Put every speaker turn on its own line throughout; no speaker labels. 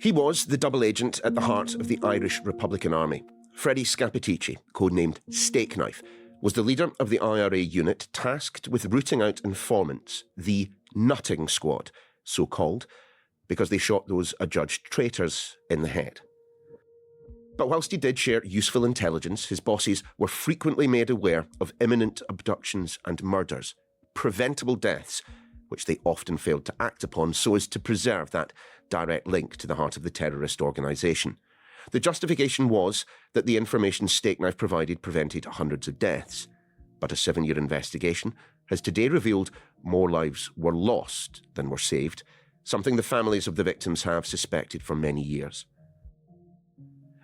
He was the double agent at the heart of the Irish Republican Army. Freddie Scappaticci, codenamed Stakeknife, was the leader of the IRA unit tasked with rooting out informants, the nutting squad, so called, because they shot those adjudged traitors in the head. But whilst he did share useful intelligence, his bosses were frequently made aware of imminent abductions and murders, preventable deaths, which they often failed to act upon so as to preserve that direct link to the heart of the terrorist organisation. The justification was that the information Stakeknife provided prevented hundreds of deaths. But a 7-year investigation has today revealed more lives were lost than were saved, something the families of the victims have suspected for many years.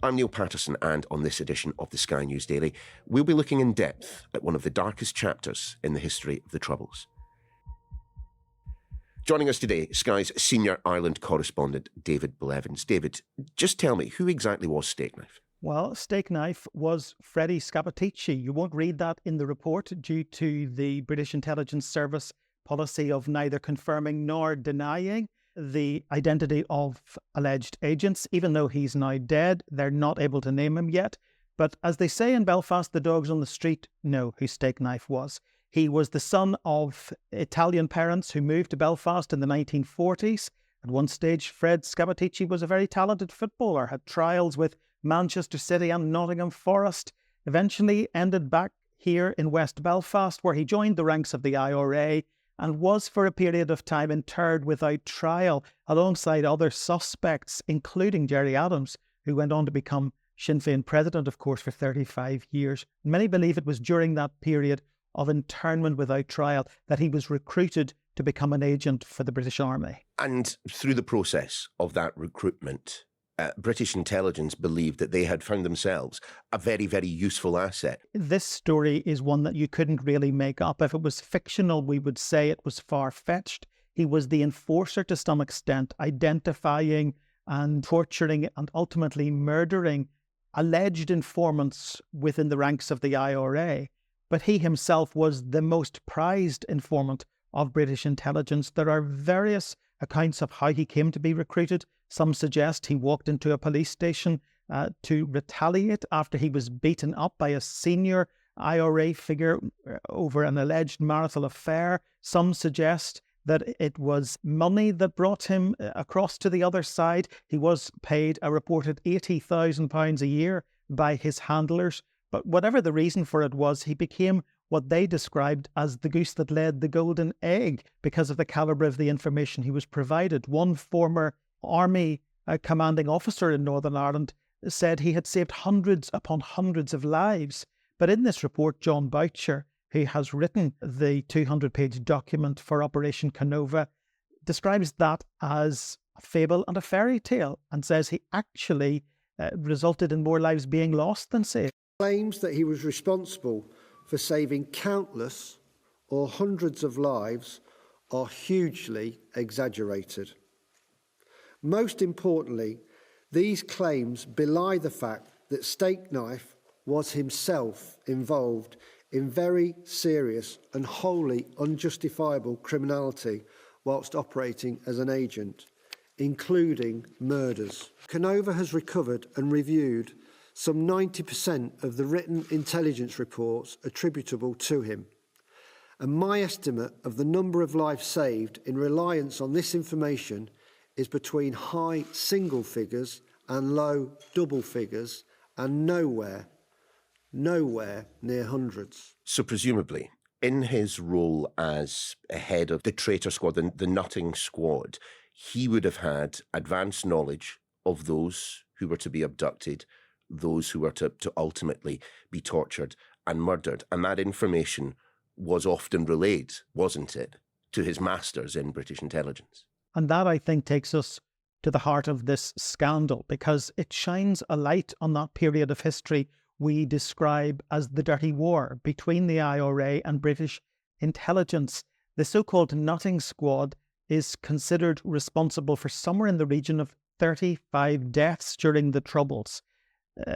I'm Niall Paterson, and on this edition of the Sky News Daily, we'll be looking in depth at one of the darkest chapters in the history of the Troubles. Joining us today, Sky's senior Ireland correspondent, David Blevins. David, just tell me, who exactly was Stakeknife?
Well, Stakeknife was Freddie Scappaticci. You won't read that in the report due to the British Intelligence Service policy of neither confirming nor denying the identity of alleged agents. Even though he's now dead, they're not able to name him yet. But as they say in Belfast, the dogs on the street know who Stakeknife was. He was the son of Italian parents who moved to Belfast in the 1940s. At one stage, Fred Scappaticci was a very talented footballer, had trials with Manchester City and Nottingham Forest, eventually ended back here in West Belfast, where he joined the ranks of the IRA and was for a period of time interred without trial alongside other suspects, including Gerry Adams, who went on to become Sinn Féin president, of course, for 35 years. Many believe it was during that period of internment without trial that he was recruited to become an agent for the British Army.
And through the process of that recruitment, British intelligence believed that they had found themselves a very, very useful asset.
This story is one that you couldn't really make up. If it was fictional, we would say it was far-fetched. He was the enforcer to some extent, identifying and torturing and ultimately murdering alleged informants within the ranks of the IRA. But he himself was the most prized informant of British intelligence. There are various accounts of how he came to be recruited. Some suggest he walked into a police station to retaliate after he was beaten up by a senior IRA figure over an alleged marital affair. Some suggest that it was money that brought him across to the other side. He was paid a reported £80,000 a year by his handlers. But whatever the reason for it was, he became what they described as the goose that laid the golden egg because of the calibre of the information he was provided. One former army commanding officer in Northern Ireland said he had saved hundreds upon hundreds of lives. But in this report, John Boucher, who has written the 200-page document for Operation Kenova, describes that as a fable and a fairy tale and says he actually resulted in more lives being lost than saved.
Claims that he was responsible for saving countless or hundreds of lives are hugely exaggerated. Most importantly, these claims belie the fact that Stakeknife was himself involved in very serious and wholly unjustifiable criminality whilst operating as an agent, including murders. Kenova has recovered and reviewed some 90% of the written intelligence reports attributable to him. And my estimate of the number of lives saved in reliance on this information is between high single figures and low double figures, and nowhere near hundreds.
So presumably, in his role as a head of the Traitor squad, the nutting squad, he would have had advanced knowledge of those who were to be abducted, those who were to ultimately be tortured and murdered. And that information was often relayed, wasn't it, to his masters in British intelligence?
And that, I think, takes us to the heart of this scandal, because it shines a light on that period of history we describe as the Dirty War between the IRA and British intelligence. The so-called nutting squad is considered responsible for somewhere in the region of 35 deaths during the Troubles.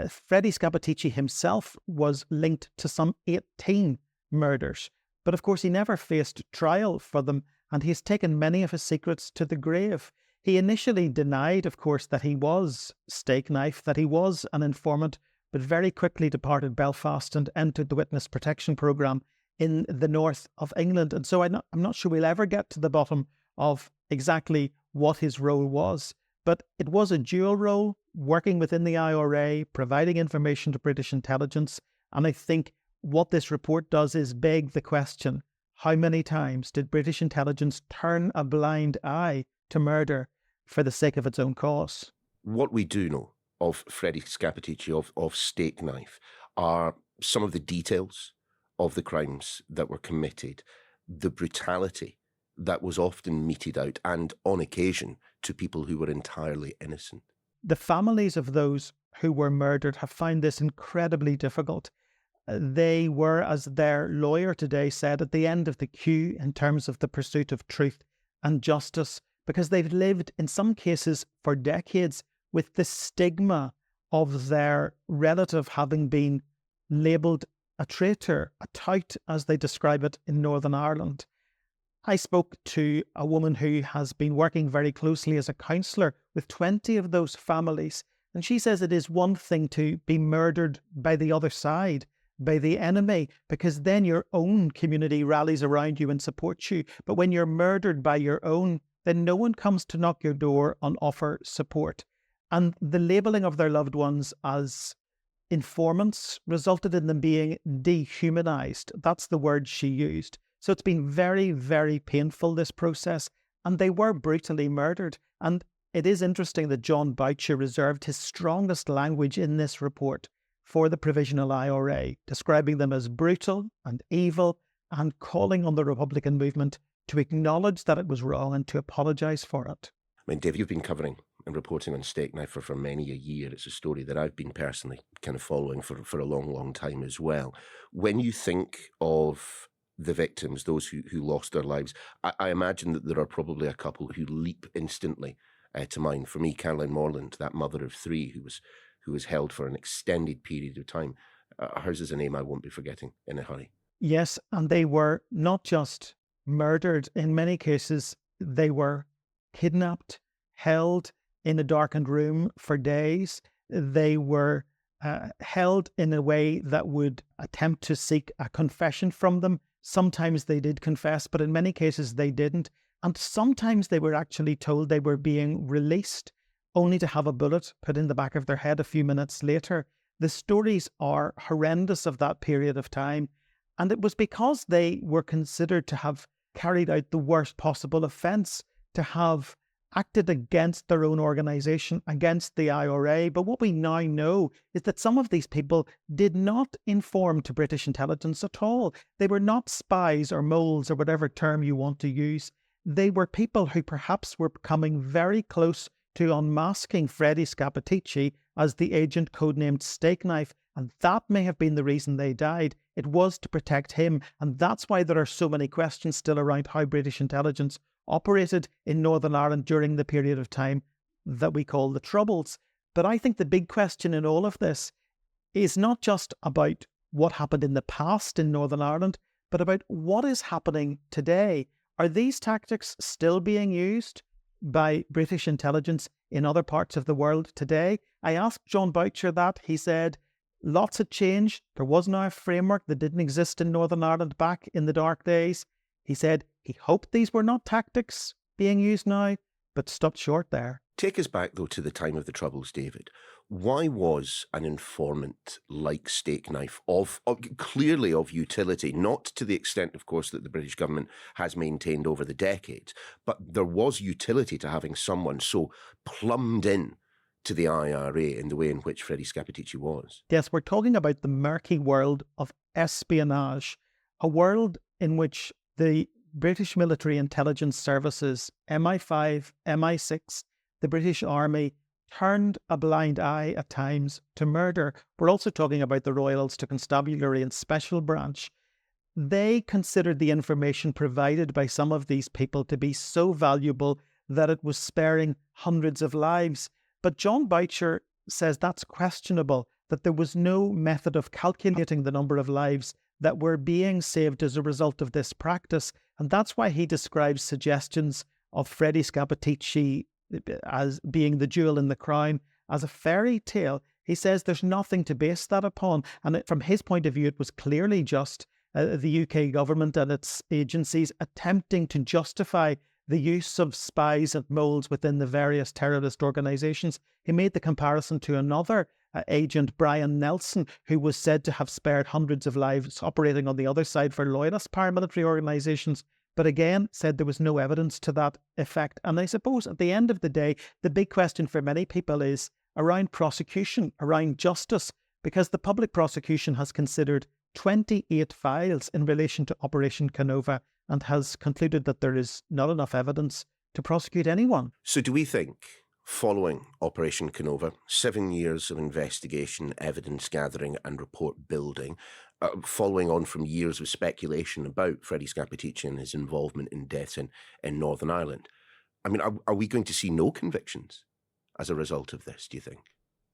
Freddie Scappaticci himself was linked to some 18 murders, but of course he never faced trial for them, and he's taken many of his secrets to the grave. He initially denied, of course, that he was Stakeknife, that he was an informant, but very quickly departed Belfast and entered the witness protection programme in the north of England. And so I'm not sure we'll ever get to the bottom of exactly what his role was. But it was a dual role, working within the IRA, providing information to British intelligence. And I think what this report does is beg the question, how many times did British intelligence turn a blind eye to murder for the sake of its own cause?
What we do know of Freddie Scappaticci, of Stakeknife, are some of the details of the crimes that were committed, the brutality that was often meted out, and on occasion to people who were entirely innocent.
The families of those who were murdered have found this incredibly difficult. They were, as their lawyer today said, at the end of the queue in terms of the pursuit of truth and justice, because they've lived, in some cases, for decades with the stigma of their relative having been labelled a traitor, a tout, as they describe it in Northern Ireland. I spoke to a woman who has been working very closely as a counsellor with 20 of those families, and she says it is one thing to be murdered by the other side, by the enemy, because then your own community rallies around you and supports you. But when you're murdered by your own, then no one comes to knock your door and offer support. And the labelling of their loved ones as informants resulted in them being dehumanised. That's the word she used. So it's been very, very painful, this process, and they were brutally murdered. And it is interesting that John Boucher reserved his strongest language in this report for the Provisional IRA, describing them as brutal and evil and calling on the Republican movement to acknowledge that it was wrong and to apologise for it.
I mean, Dave, you've been covering and reporting on Stakeknife for many a year. It's a story that I've been personally kind of following for a long, long time as well. When you think of the victims, those who lost their lives, I imagine that there are probably a couple who leap instantly to mind. For me, Caroline Morland, that mother of three who was held for an extended period of time. Hers is a name I won't be forgetting in a hurry.
Yes, and they were not just murdered. In many cases, they were kidnapped, held in a darkened room for days. They were held in a way that would attempt to seek a confession from them. Sometimes they did confess, but in many cases they didn't. And sometimes they were actually told they were being released, only to have a bullet put in the back of their head a few minutes later. The stories are horrendous of that period of time. And it was because they were considered to have carried out the worst possible offence, to have acted against their own organisation, against the IRA. But what we now know is that some of these people did not inform to British intelligence at all. They were not spies or moles or whatever term you want to use. They were people who perhaps were coming very close to unmasking Freddie Scappaticci as the agent codenamed Stakeknife, and that may have been the reason they died. It was to protect him, and that's why there are so many questions still around how British intelligence operated in Northern Ireland during the period of time that we call the Troubles. But I think the big question in all of this is not just about what happened in the past in Northern Ireland, but about what is happening today. Are these tactics still being used by British intelligence in other parts of the world today? I asked John Boucher that. He said, lots had changed. There was now a framework that didn't exist in Northern Ireland back in the dark days. He said he hoped these were not tactics being used now, but stopped short there.
Take us back, though, to the time of the Troubles, David. Why was an informant like Stakeknife clearly of utility, not to the extent, of course, that the British government has maintained over the decades, but there was utility to having someone so plumbed in to the IRA in the way in which Freddie Scappaticci was?
Yes, we're talking about the murky world of espionage, a world in which the British military intelligence services, MI5, MI6, the British Army, turned a blind eye at times to murder. We're also talking about the Royal Ulster Constabulary and Special Branch. They considered the information provided by some of these people to be so valuable that it was sparing hundreds of lives. But John Boucher says that's questionable, that there was no method of calculating the number of lives that were being saved as a result of this practice. And that's why he describes suggestions of Freddie Scappaticci as being the jewel in the crown, as a fairy tale. He says there's nothing to base that upon. And from his point of view, it was clearly just the UK government and its agencies attempting to justify the use of spies and moles within the various terrorist organisations. He made the comparison to another agent, Brian Nelson, who was said to have spared hundreds of lives operating on the other side for loyalist paramilitary organisations, but again said there was no evidence to that effect. And I suppose at the end of the day, the big question for many people is around prosecution, around justice, because the public prosecution has considered 28 files in relation to Operation Kenova and has concluded that there is not enough evidence to prosecute anyone.
So do we think, following Operation Kenova, 7 years of investigation, evidence gathering and report building, following on from years of speculation about Freddie Scappaticci and his involvement in deaths in Northern Ireland, I mean, are we going to see no convictions as a result of this, do you think?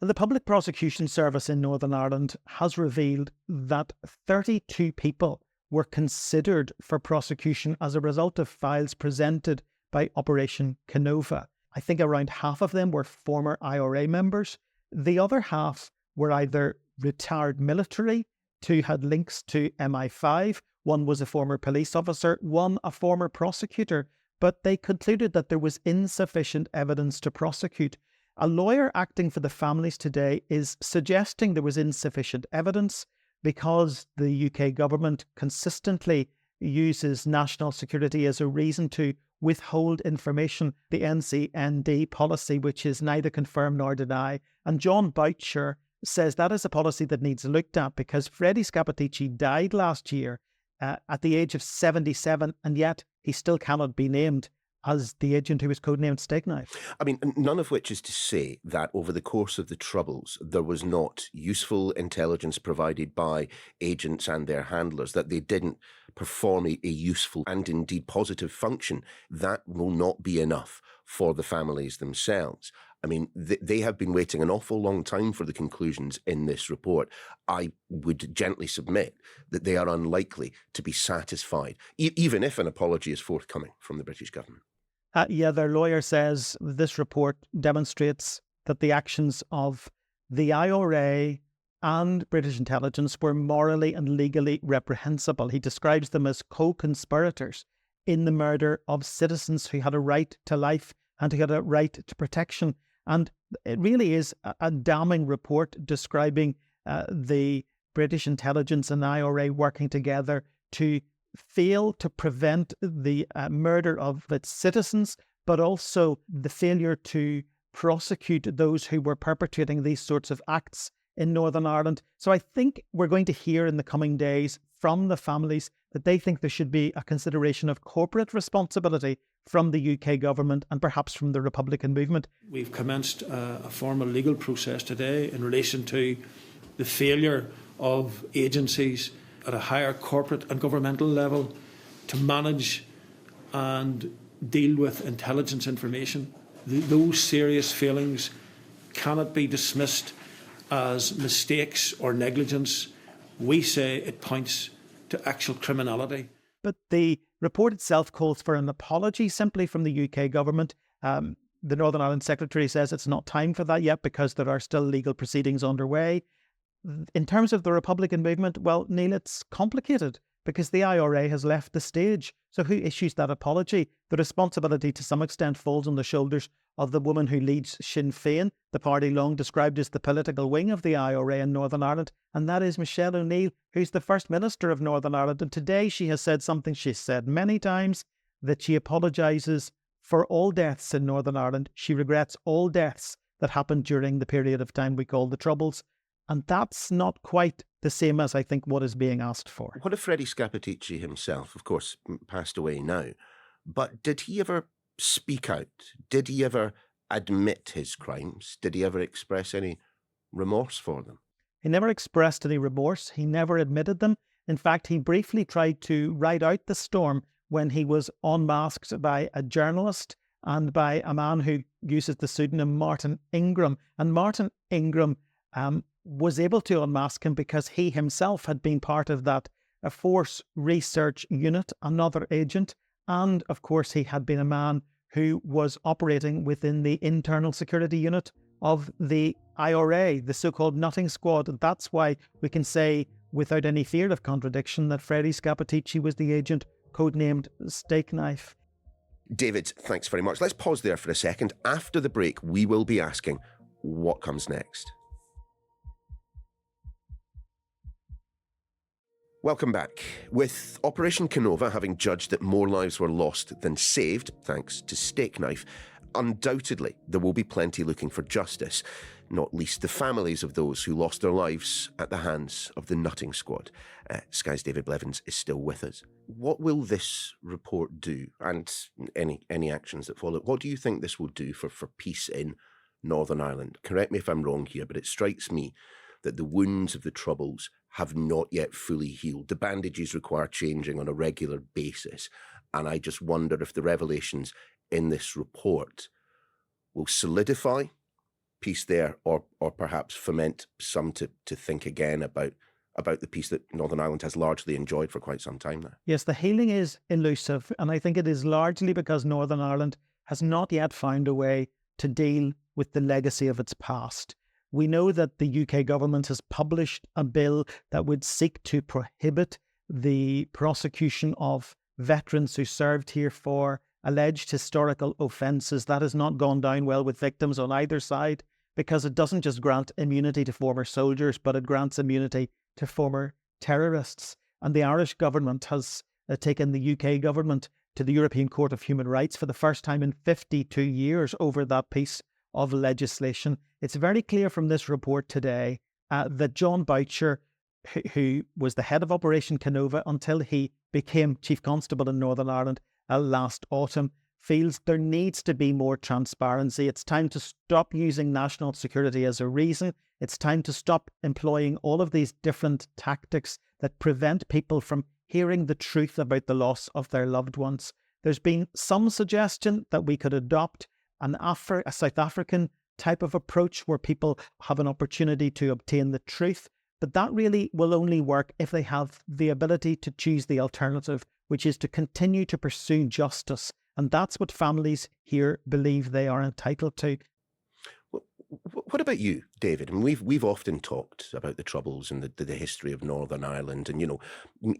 The Public Prosecution Service in Northern Ireland has revealed that 32 people were considered for prosecution as a result of files presented by Operation Kenova. I think around half of them were former IRA members. The other half were either retired military, two had links to MI5, one was a former police officer, one a former prosecutor, but they concluded that there was insufficient evidence to prosecute. A lawyer acting for the families today is suggesting there was insufficient evidence because the UK government consistently uses national security as a reason to withhold information, the NCND policy, which is neither confirm nor deny. And John Boucher says that is a policy that needs looked at because Freddie Scappaticci died last year at the age of 77, and yet he still cannot be named as the agent who was codenamed Stakeknife.
I mean, none of which is to say that over the course of the Troubles, there was not useful intelligence provided by agents and their handlers, that they didn't perform a useful and indeed positive function. That will not be enough for the families themselves. I mean, they have been waiting an awful long time for the conclusions in this report. I would gently submit that they are unlikely to be satisfied, even if an apology is forthcoming from the British government.
Yeah, their lawyer says this report demonstrates that the actions of the IRA and British intelligence were morally and legally reprehensible. He describes them as co-conspirators in the murder of citizens who had a right to life and who had a right to protection. And it really is a damning report describing the British intelligence and IRA working together to fail to prevent the murder of its citizens, but also the failure to prosecute those who were perpetrating these sorts of acts in Northern Ireland. So I think we're going to hear in the coming days from the families that they think there should be a consideration of corporate responsibility from the UK government and perhaps from the Republican movement.
We've commenced a formal legal process today in relation to the failure of agencies at a higher corporate and governmental level to manage and deal with intelligence information. Those serious failings cannot be dismissed as mistakes or negligence. We say it points to actual criminality.
But the report itself calls for an apology simply from the UK government. The Northern Ireland Secretary says it's not time for that yet because there are still legal proceedings underway. In terms of the Republican movement, well, Neil, it's complicated because the IRA has left the stage. So who issues that apology? The responsibility to some extent falls on the shoulders of the woman who leads Sinn Féin, the party long described as the political wing of the IRA in Northern Ireland, and that is Michelle O'Neill, who's the First Minister of Northern Ireland. And today she has said something she's said many times, that she apologises for all deaths in Northern Ireland. She regrets all deaths that happened during the period of time we call the Troubles. And that's not quite the same as I think what is being asked for.
What if Freddie Scappaticci himself, of course, passed away now, but did he ever speak out? Did he ever admit his crimes? Did he ever express any remorse for them?
He never expressed any remorse. He never admitted them. In fact, he briefly tried to ride out the storm when he was unmasked by a journalist and by a man who uses the pseudonym Martin Ingram. And Martin Ingram was able to unmask him because he himself had been part of that Force Research Unit, another agent, and of course he had been a man who was operating within the internal security unit of the IRA, the so-called Nutting Squad. And that's why we can say, without any fear of contradiction, that Freddie Scappaticci was the agent codenamed Stakeknife.
David, thanks very much. Let's pause there for a second. After the break, we will be asking what comes next. Welcome back. With Operation Kenova having judged that more lives were lost than saved, thanks to Stakeknife, undoubtedly there will be plenty looking for justice, not least the families of those who lost their lives at the hands of the Nutting Squad. Sky's David Blevins is still with us. What will this report do, and any actions that follow? What do you think this will do for peace in Northern Ireland? Correct me if I'm wrong here, but it strikes me that the wounds of the Troubles have not yet fully healed. The bandages require changing on a regular basis, and I just wonder if the revelations in this report will solidify peace there, or perhaps foment some to think again about the peace that Northern Ireland has largely enjoyed for quite some time now.
Yes, the healing is elusive, and I think it is largely because Northern Ireland has not yet found a way to deal with the legacy of its past. We know that the UK government has published a bill that would seek to prohibit the prosecution of veterans who served here for alleged historical offences. That has not gone down well with victims on either side, because it doesn't just grant immunity to former soldiers, but it grants immunity to former terrorists. And the Irish government has taken the UK government to the European Court of Human Rights for the first time in 52 years over that piece of legislation. It's very clear from this report today that John Boucher, who was the head of Operation Kenova until he became Chief Constable in Northern Ireland last autumn, feels there needs to be more transparency. It's time to stop using national security as a reason. It's time to stop employing all of these different tactics that prevent people from hearing the truth about the loss of their loved ones. There's been some suggestion that we could adopt a South African type of approach where people have an opportunity to obtain the truth, but that really will only work if they have the ability to choose the alternative, which is to continue to pursue justice. And that's what families here believe they are entitled to.
What about you, David? I mean, we've often talked about the Troubles and the history of Northern Ireland. And, you know,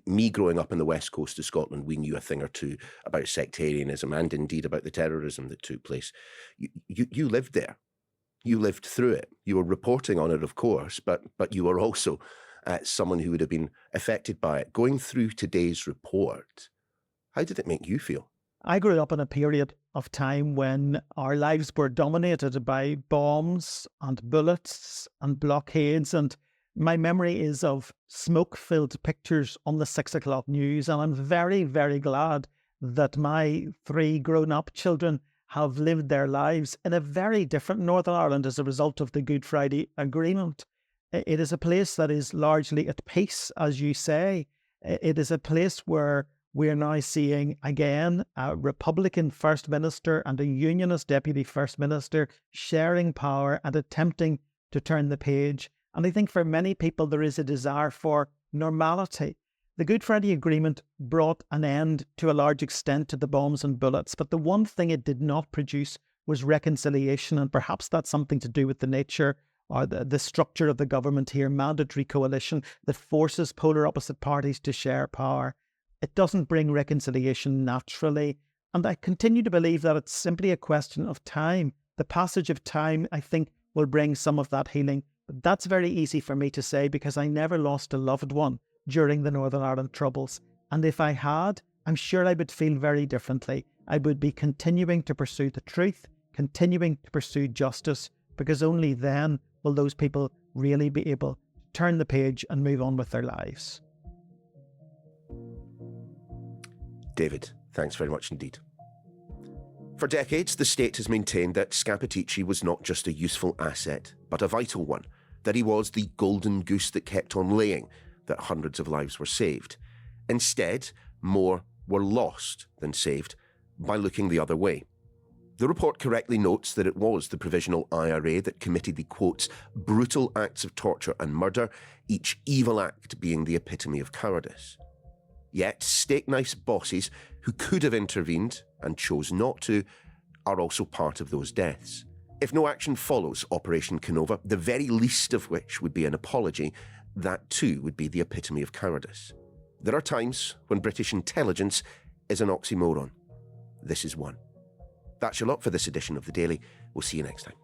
me growing up on the west coast of Scotland, we knew a thing or two about sectarianism and indeed about the terrorism that took place. You lived there. You lived through it. You were reporting on it, of course, but you were also someone who would have been affected by it. Going through today's report, how did it make you feel?
I grew up in a period of time when our lives were dominated by bombs and bullets and blockades, and my memory is of smoke-filled pictures on the 6 o'clock news, and I'm very, very glad that my 3 grown-up children have lived their lives in a very different Northern Ireland as a result of the Good Friday Agreement. It is a place that is largely at peace, as you say. It is a place where we're now seeing, again, a Republican First Minister and a Unionist Deputy First Minister sharing power and attempting to turn the page. And I think for many people there is a desire for normality. The Good Friday Agreement brought an end to a large extent to the bombs and bullets, but the one thing it did not produce was reconciliation, and perhaps that's something to do with the nature or the structure of the government here, mandatory coalition that forces polar opposite parties to share power. It doesn't bring reconciliation naturally, and I continue to believe that it's simply a question of time. The passage of time, I think, will bring some of that healing, but that's very easy for me to say because I never lost a loved one during the Northern Ireland Troubles, and if I had, I'm sure I would feel very differently. I would be continuing to pursue the truth, continuing to pursue justice, because only then will those people really be able to turn the page and move on with their lives.
David, thanks very much indeed. For decades, the state has maintained that Scappaticci was not just a useful asset, but a vital one, that he was the golden goose that kept on laying, that hundreds of lives were saved. Instead, more were lost than saved by looking the other way. The report correctly notes that it was the provisional IRA that committed the, quotes, brutal acts of torture and murder, each evil act being the epitome of cowardice. Yet, Stakeknife's bosses, who could have intervened and chose not to, are also part of those deaths. If no action follows Operation Kenova, the very least of which would be an apology, that too would be the epitome of cowardice. There are times when British intelligence is an oxymoron. This is one. That's your lot for this edition of The Daily. We'll see you next time.